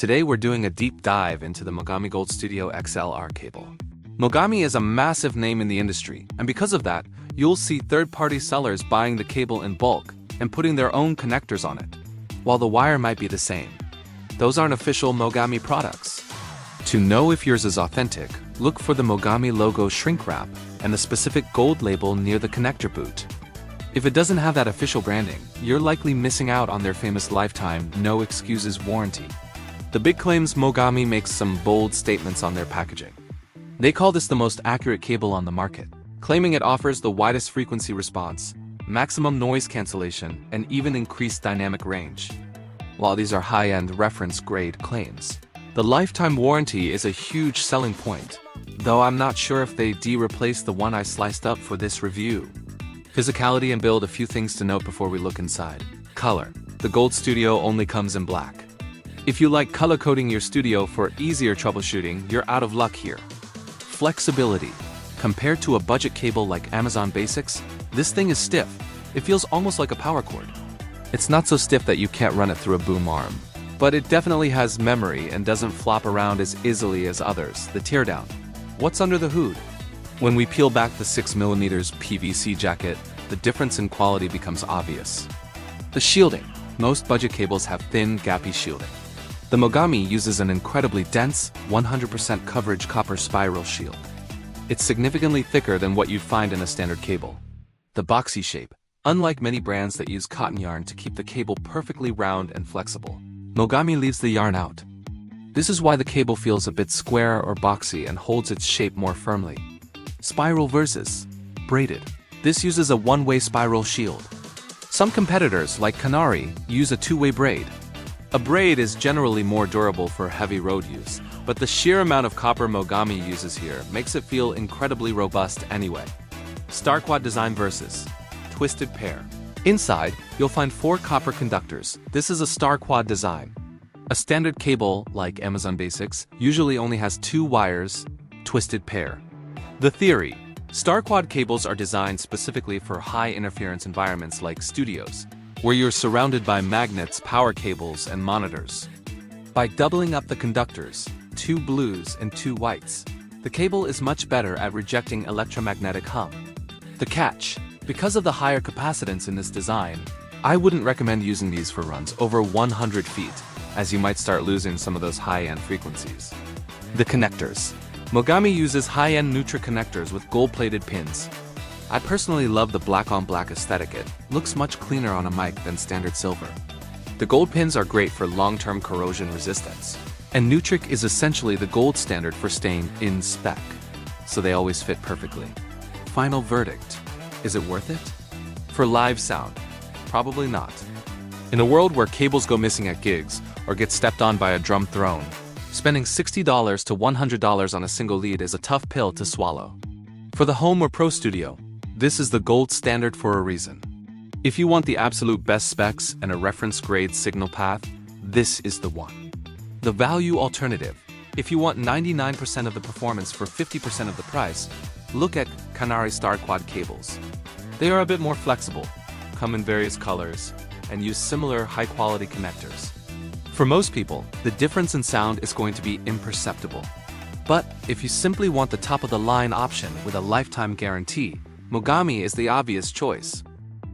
Today we're doing a deep dive into the Mogami Gold Studio XLR cable. Mogami is a massive name in the industry, and because of that, you'll see third-party sellers buying the cable in bulk and putting their own connectors on it. While the wire might be the same, those aren't official Mogami products. To know if yours is authentic, look for the Mogami logo shrink wrap and the specific gold label near the connector boot. If it doesn't have that official branding, you're likely missing out on their famous lifetime no excuses warranty. The big claims Mogami makes some bold statements on their packaging. They call this the most accurate cable on the market, claiming it offers the widest frequency response, maximum noise cancellation, and even increased dynamic range. While these are high-end reference-grade claims, the lifetime warranty is a huge selling point, though I'm not sure if they replaced the one I sliced up for this review. Physicality and build. A few things to note before we look inside. Color. The Gold Studio only comes in black. If you like color coding your studio for easier troubleshooting, you're out of luck here. Flexibility. Compared to a budget cable like Amazon Basics, this thing is stiff. It feels almost like a power cord. It's not so stiff that you can't run it through a boom arm, but it definitely has memory and doesn't flop around as easily as others. The teardown. What's under the hood? When we peel back the 6mm PVC jacket, the difference in quality becomes obvious. The shielding. Most budget cables have thin, gappy shielding. The Mogami uses an incredibly dense, 100% coverage copper spiral shield. It's significantly thicker than what you'd find in a standard cable. The boxy shape. Unlike many brands that use cotton yarn to keep the cable perfectly round and flexible, Mogami leaves the yarn out. This is why the cable feels a bit square or boxy and holds its shape more firmly. Spiral versus braided. This uses a one-way spiral shield. Some competitors, like CleanAudio, use a two-way braid. A braid is generally more durable for heavy road use, but the sheer amount of copper Mogami uses here makes it feel incredibly robust anyway. Star quad design versus twisted pair. Inside, you'll find 4 copper conductors. This is a star quad design. A standard cable, like Amazon Basics, usually only has 2 wires, twisted pair. The theory. Star quad cables are designed specifically for high interference environments like studios, where you're surrounded by magnets, power cables, and monitors. By doubling up the conductors, 2 blues and 2 whites, the cable is much better at rejecting electromagnetic hum. The catch. Because of the higher capacitance in this design, I wouldn't recommend using these for runs over 100 feet, as you might start losing some of those high-end frequencies. The connectors. Mogami uses high-end Nutra connectors with gold-plated pins. I personally love the black-on-black aesthetic. It looks much cleaner on a mic than standard silver. The gold pins are great for long-term corrosion resistance, and Nutric is essentially the gold standard for staying in spec, so they always fit perfectly. Final verdict. Is it worth it? For live sound, probably not. In a world where cables go missing at gigs or get stepped on by a drum throne, spending $60 to $100 on a single lead is a tough pill to swallow. For the home or pro studio, this is the gold standard for a reason. If you want the absolute best specs and a reference-grade signal path, this is the one. The value alternative. If you want 99% of the performance for 50% of the price, look at CleanAudio Star Quad cables. They are a bit more flexible, come in various colors, and use similar high-quality connectors. For most people, the difference in sound is going to be imperceptible. But if you simply want the top-of-the-line option with a lifetime guarantee, Mogami is the obvious choice.